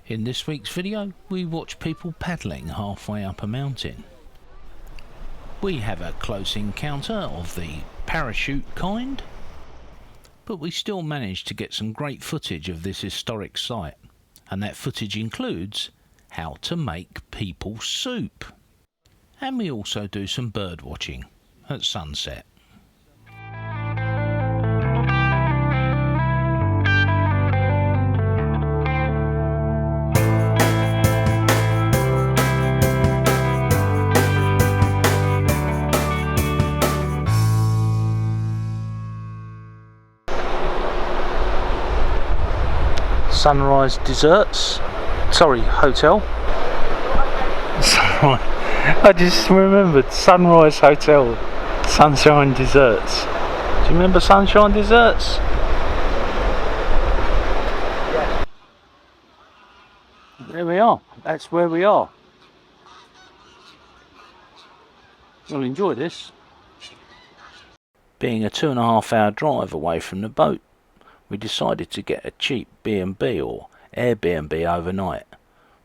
In this week's video, we watch people paddling halfway up a mountain. We have a close encounter of the parachute kind, but we still manage to get some great footage of this historic site, and that footage includes how to make people soup. And we also do some bird watching at sunset. Sunrise Desserts, hotel. I just remembered Sunrise Hotel, Sunshine Desserts. Do you remember Sunshine Desserts? Yeah. There we are, that's where we are. You'll enjoy this. Being a 2.5 hour drive away from the boat, we decided to get a cheap B&B or Airbnb overnight.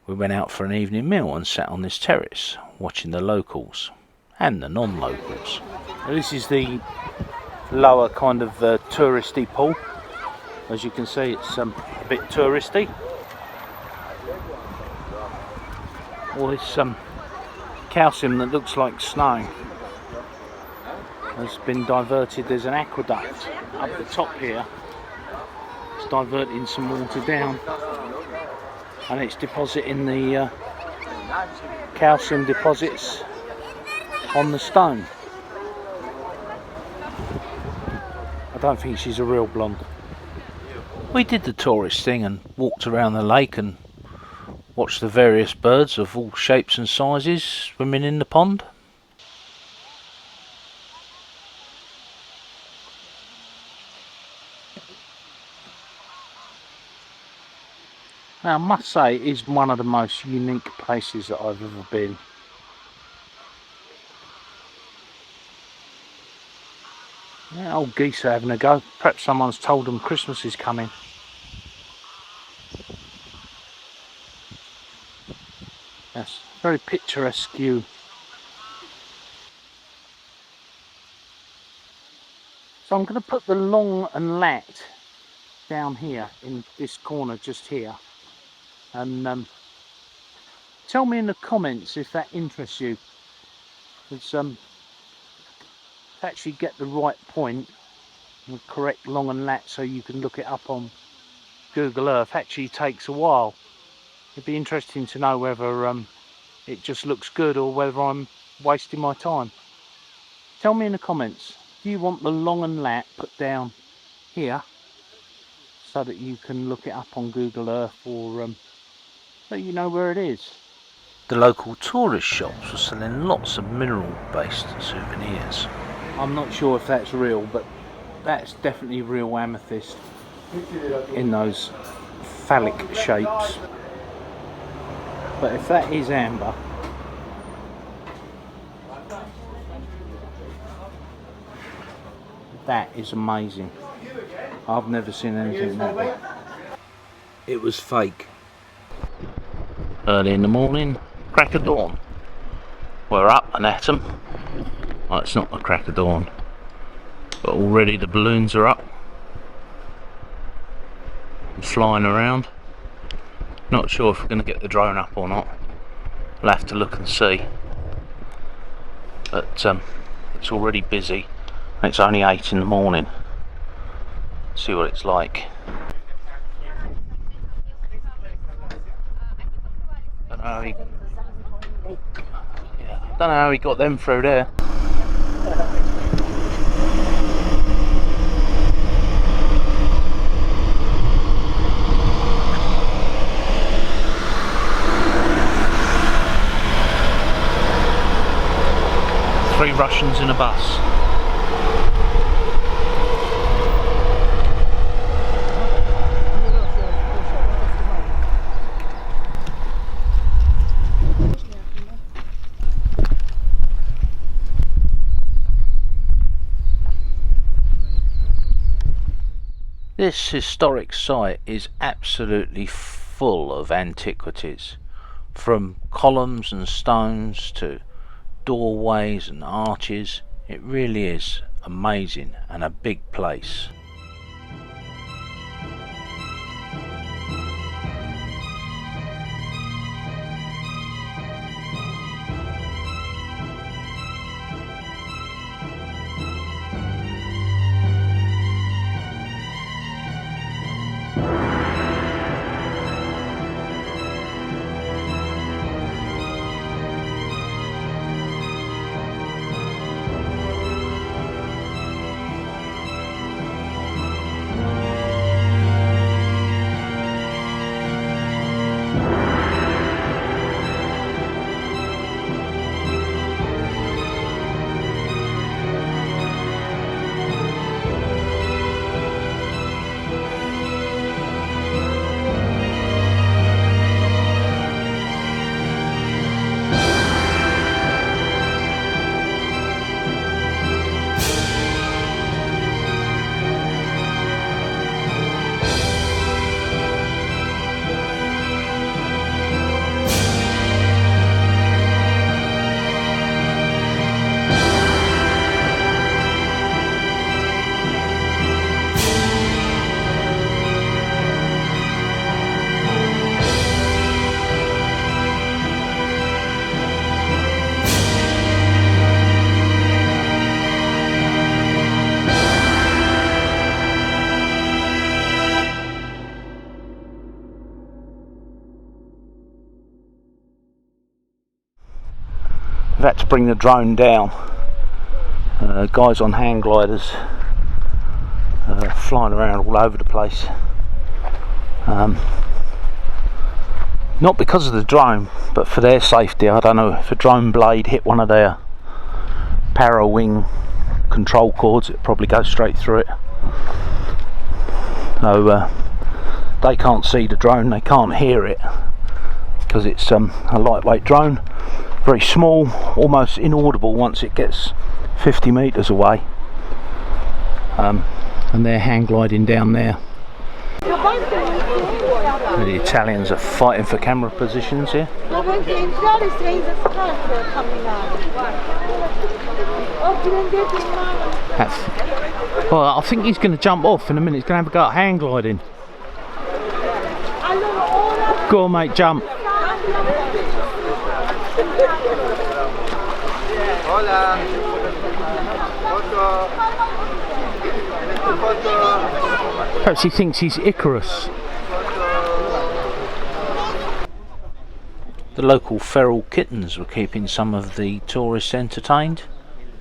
We went out for an evening meal and sat on this terrace watching the locals and the non-locals. This is the lower kind of touristy pool. As you can see, it's a bit touristy. All this calcium that looks like snow has been diverted. There's an aqueduct up the top here. It's diverting some water down and it's depositing the calcium deposits on the stone. I don't think she's a real blonde. We did the tourist thing and walked around the lake and watched the various birds of all shapes and sizes swimming in the pond. Now, I must say it is one of the most unique places that I've ever been. Yeah, old geese are having a go. Perhaps someone's told them Christmas is coming. Yes, very picturesque view. So I'm going to put the long and lat down here in this corner just here. And tell me in the comments if that interests you. It's to actually get the right point, the correct long and lat, so you can look it up on Google Earth. Actually takes a while. It'd be interesting to know whether it just looks good or whether I'm wasting my time. Tell me in the comments. Do you want the long and lat put down here so that you can look it up on Google Earth, or so you know where it is? The local tourist shops were selling lots of mineral-based souvenirs. I'm not sure if that's real, but that's definitely real amethyst in those phallic shapes. But if that is amber, that is amazing. I've never seen anything like that. It was fake. Early in the morning, crack of dawn. We're up and at 'em. Well, it's not the crack of dawn, but already the balloons are up and flying around. Not sure if we're going to get the drone up or not. We'll have to look and see. But it's already busy. It's only 8 in the morning. See what it's like. I don't know how he got them through there. Three Russians in a bus. This historic site is absolutely full of antiquities, from columns and stones to doorways and arches. It really is amazing and a big place. I've had to bring the drone down. Guys on hang gliders flying around all over the place. Not because of the drone, but for their safety. I don't know if a drone blade hit one of their para wing control cords, it probably goes straight through it. So they can't see the drone, they can't hear it, because it's a lightweight drone. Very small, almost inaudible once it gets 50 metres away. And they're hang gliding down there. The Italians are fighting for camera positions here. Well, I think he's going to jump off in a minute. He's going to have a go at hang gliding. Go on, mate, jump. Perhaps he thinks he's Icarus. The local feral kittens were keeping some of the tourists entertained.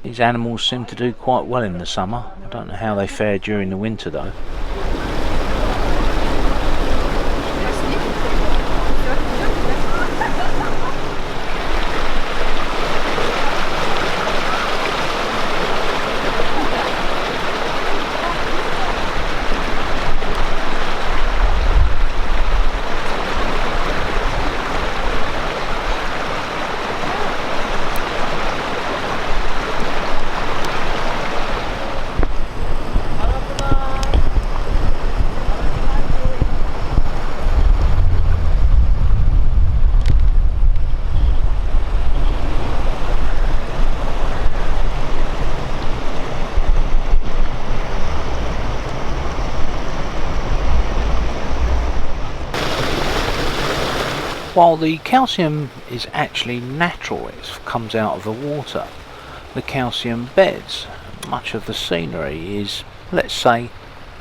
These animals seem to do quite well in the summer. I don't know how they fare during the winter though. While the calcium is actually natural, it comes out of the water, the calcium beds, much of the scenery is, let's say,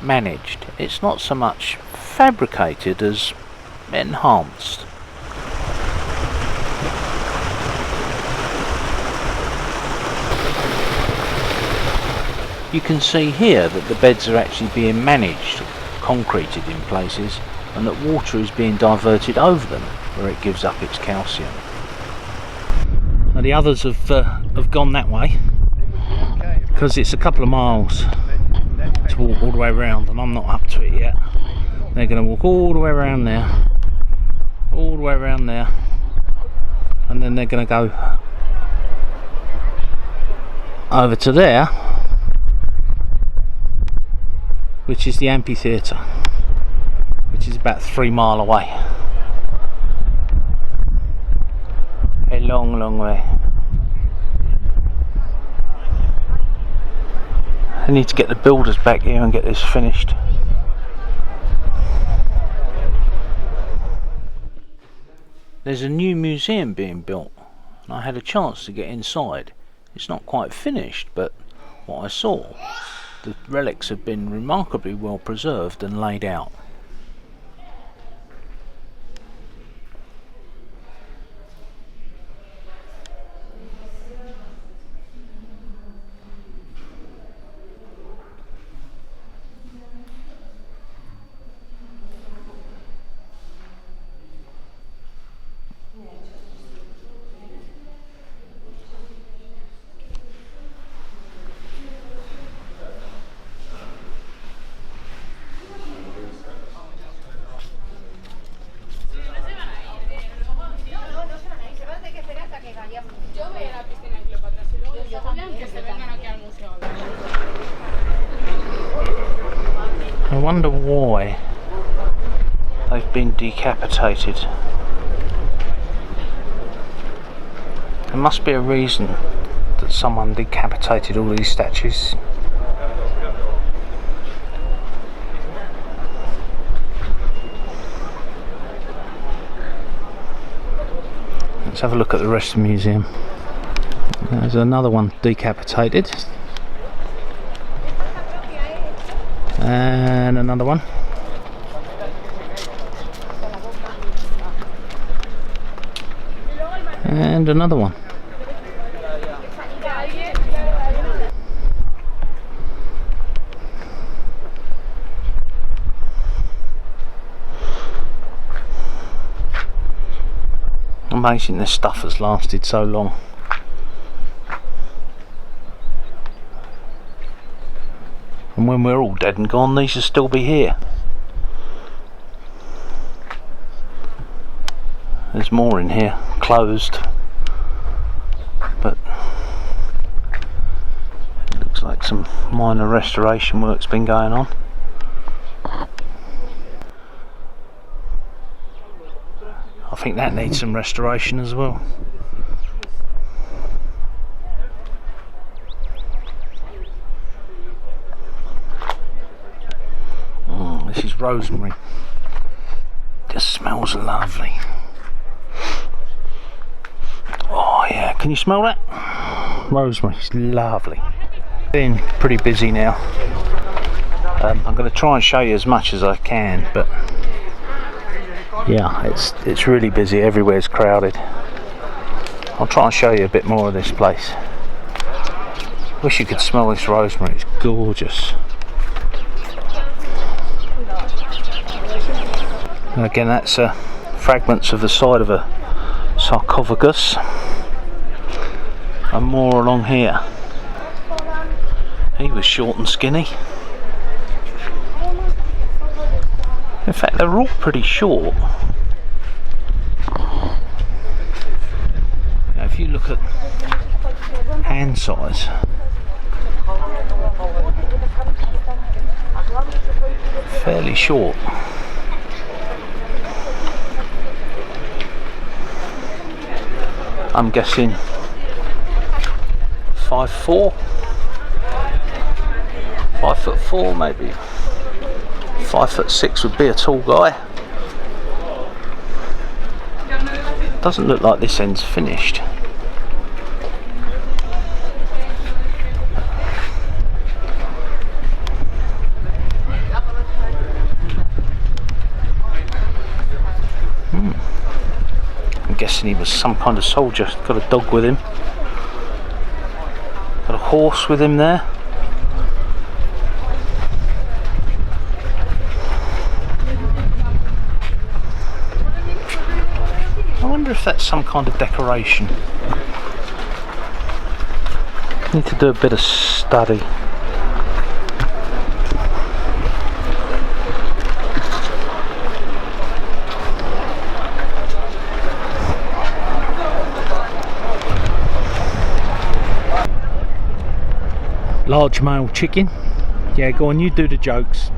managed. It's not so much fabricated as enhanced. You can see here that the beds are actually being managed, concreted in places, and that water is being diverted over them where it gives up its calcium. Now the others have gone that way because it's a couple of miles to walk all the way around, and I'm not up to it yet. They're going to walk all the way around there, all the way around there, and then they're going to go over to there, which is the amphitheatre, which is about 3 miles away. long, long way. I need to get the builders back here and get this finished. There's a new museum being built, and I had a chance to get inside. It's not quite finished, but what I saw, the relics have been remarkably well preserved and laid out. I wonder why they've been decapitated. There must be a reason that someone decapitated all these statues. Let's have a look at the rest of the museum. There's another one decapitated. And another one. And another one. Amazing this stuff has lasted so long. And when we're all dead and gone, these will still be here. There's more in here, closed, but it looks like some minor restoration work's been going on. I think that needs some restoration as well. This is rosemary. Just smells lovely. Oh yeah, can you smell that? Rosemary, it's lovely. Being pretty busy now. I'm going to try and show you as much as I can, but yeah, it's really busy. Everywhere's crowded. I'll try and show you a bit more of this place. Wish you could smell this rosemary. It's gorgeous. And again, that's fragments of the side of a sarcophagus, and more along here. He was short and skinny. In fact, they're all pretty short. Now, if you look at hand size, fairly short. I'm guessing 5'4", 5'4", maybe 5'6" would be a tall guy. Doesn't look like this end's finished. I'm guessing he was some kind of soldier. Got a dog with him. Got a horse with him there. I wonder if that's some kind of decoration. Need to do a bit of study. Large male chicken. Yeah, go on, you do the jokes.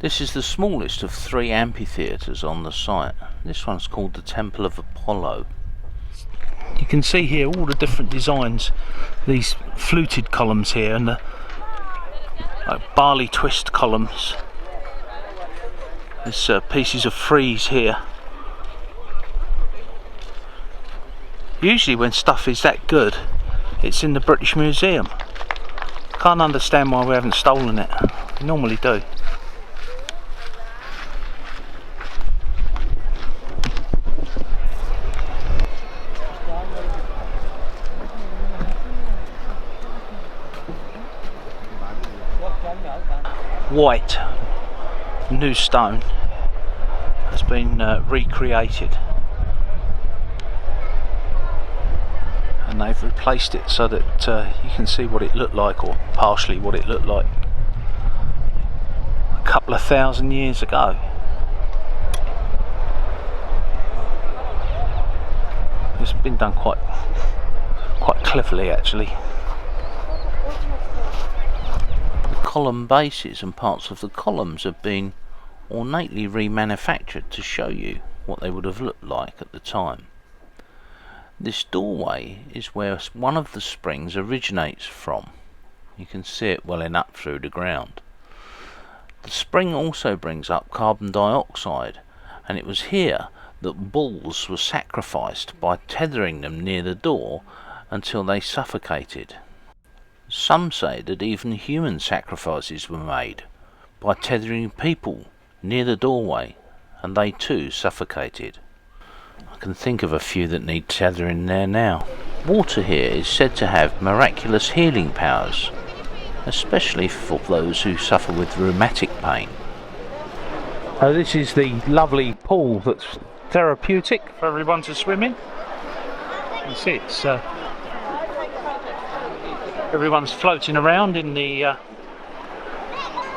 This is the smallest of 3 amphitheatres on the site. This one's called the Temple of Apollo. You can see here all the different designs, these fluted columns here and the barley twist columns. There's pieces of frieze here. Usually when stuff is that good, it's in the British Museum. Can't understand why we haven't stolen it. We normally do. White, new stone, has been recreated. And they've replaced it so that you can see what it looked like, or partially what it looked like a couple of thousand years ago. It's been done quite cleverly actually. The column bases and parts of the columns have been ornately remanufactured to show you what they would have looked like at the time. This doorway is where one of the springs originates from. You can see it welling up through the ground. The spring also brings up carbon dioxide, and it was here that bulls were sacrificed by tethering them near the door until they suffocated. Some say that even human sacrifices were made by tethering people near the doorway, and they too suffocated. I can think of a few that need tethering there now. Water here is said to have miraculous healing powers, especially for those who suffer with rheumatic pain. This is the lovely pool that's therapeutic for everyone to swim in. You see it's everyone's floating around in the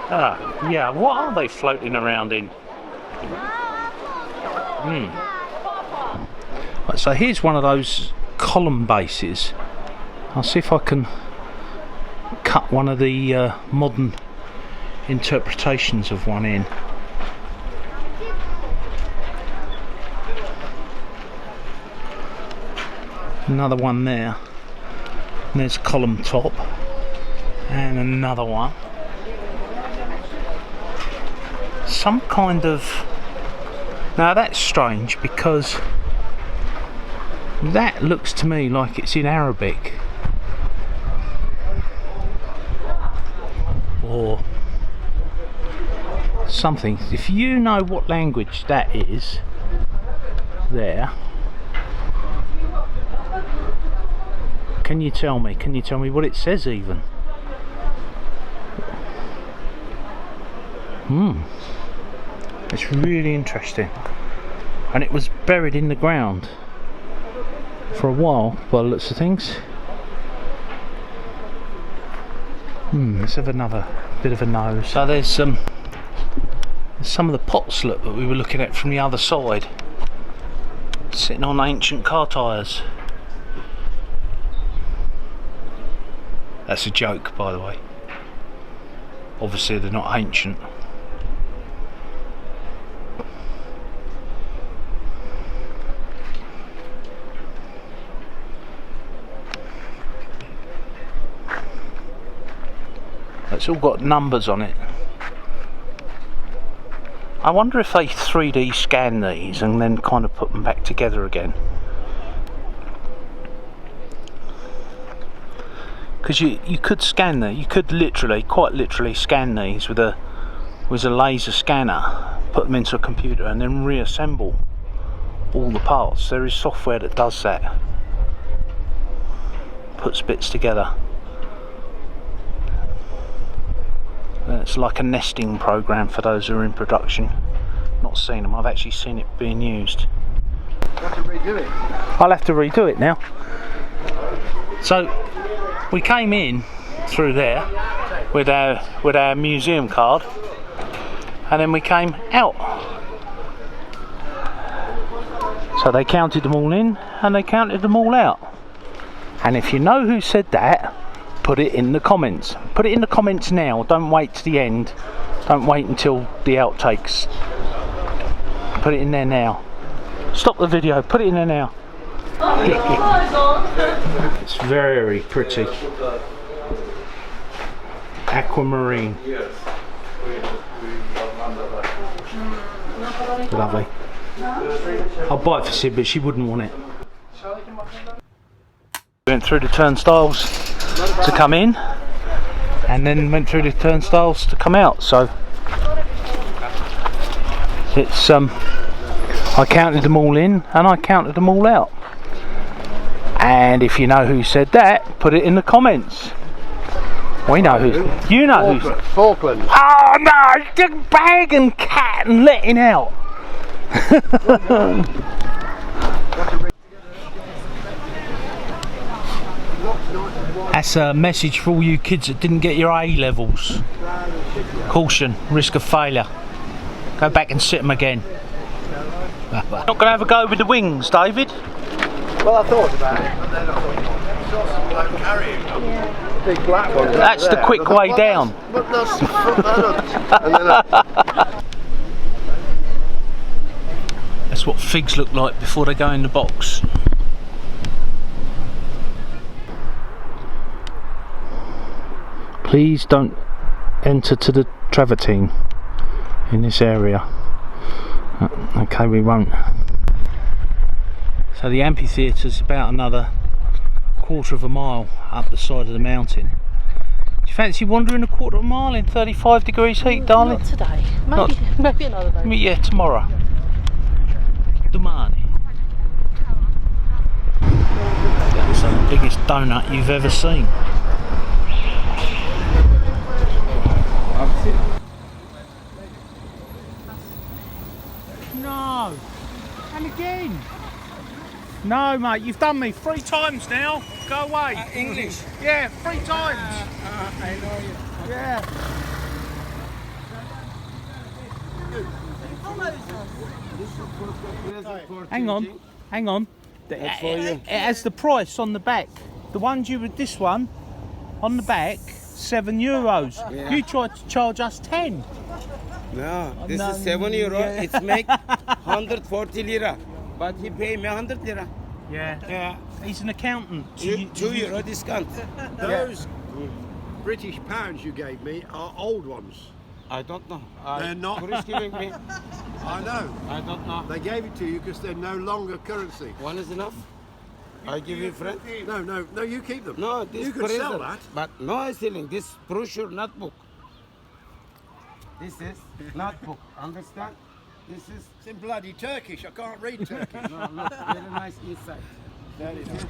yeah, what are they floating around in? Right, so here's one of those column bases. I'll see if I can cut one of the modern interpretations of one in. Another one there. And there's column top. And another one. Some kind of... Now that's strange because that looks to me like it's in Arabic. Or something. If you know what language that is, there, can you tell me? Can you tell me what it says even? It's really interesting. And it was buried in the ground for a while by the looks of things. Let's have another bit of a nose. So there's some of the pots that we were looking at from the other side, sitting on ancient car tyres. That's a joke, by the way. Obviously they're not ancient. It's all got numbers on it. I wonder if they 3D scan these and then kind of put them back together again. Because you could scan them, you could quite literally scan these with a laser scanner, put them into a computer and then reassemble all the parts. There is software that does that. Puts bits together. It's like a nesting program for those who are in production. Not seen them, I've actually seen it being used. You have to redo it. I'll have to redo it now. So we came in through there with our museum card, and then we came out. So they counted them all in and they counted them all out. And if you know who said that, put it in the comments. Put it in the comments now, don't wait to the end. Don't wait until the outtakes. Put it in there now. Stop the video, put it in there now. It's very pretty. Aquamarine. Lovely. I'll buy it for Sid, but she wouldn't want it. Went through the turnstiles to come in, and then went through the turnstiles to come out. So it's I counted them all in and I counted them all out. And if you know who said that, put it in the comments. We know who. You know who. Falkland. Oh no! Just bag and cat and letting out. That's a message for all you kids that didn't get your A levels. Caution, risk of failure. Go back and sit them again. Not going to have a go with the wings, David? Well, I thought about it, but then I thought, carrying them. Big black ones. That's the quick way down. But that's and then That's what figs look like before they go in the box. Please don't enter to the travertine in this area. Okay, we won't. So the amphitheatre's about another quarter of a mile up the side of the mountain. Do you fancy wandering a quarter of a mile in 35 degrees heat, darling? Not today. Maybe another day. Yeah, tomorrow. Domani. That's the biggest donut you've ever seen. No. And again. No, mate, you've done me 3 times now. Go away. English. Yeah, 3 times. I know you. Yeah. Hang on, hang on. That's for you. It has the price on the back. The ones you with this one on the back, €7. Yeah. You tried to charge us 10. No, this No, is €7. yeah. It's make 140 lira, but he pay me 100 lira. Yeah. Yeah, He's an accountant. €2 discount. those British pounds you gave me are old ones. I don't know. They're not. Who is giving me? I know. I don't know. They gave it to you because they're no longer currency. One is enough. I give you friend. No, you keep them. No, this you could sell present. that. But no, I'm selling this brochure notebook. This is notebook. Understand? This is It's in bloody Turkish. I can't read Turkish. no, look, very nice inside. That is it.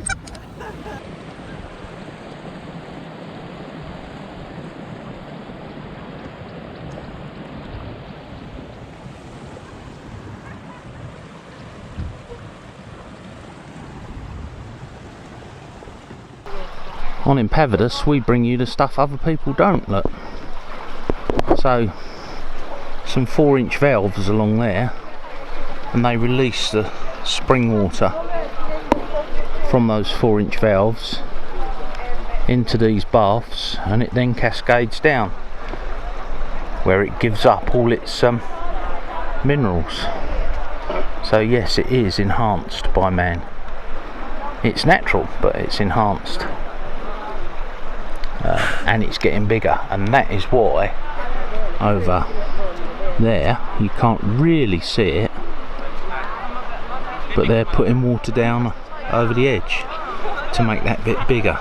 On Impavidus, we bring you the stuff other people don't, look. So, some 4-inch valves along there, and they release the spring water from those 4-inch valves into these baths, and it then cascades down, where it gives up all its minerals. So yes, it is enhanced by man. It's natural, but it's enhanced. And it's getting bigger, and that is why over there you can't really see it, but they're putting water down over the edge to make that bit bigger.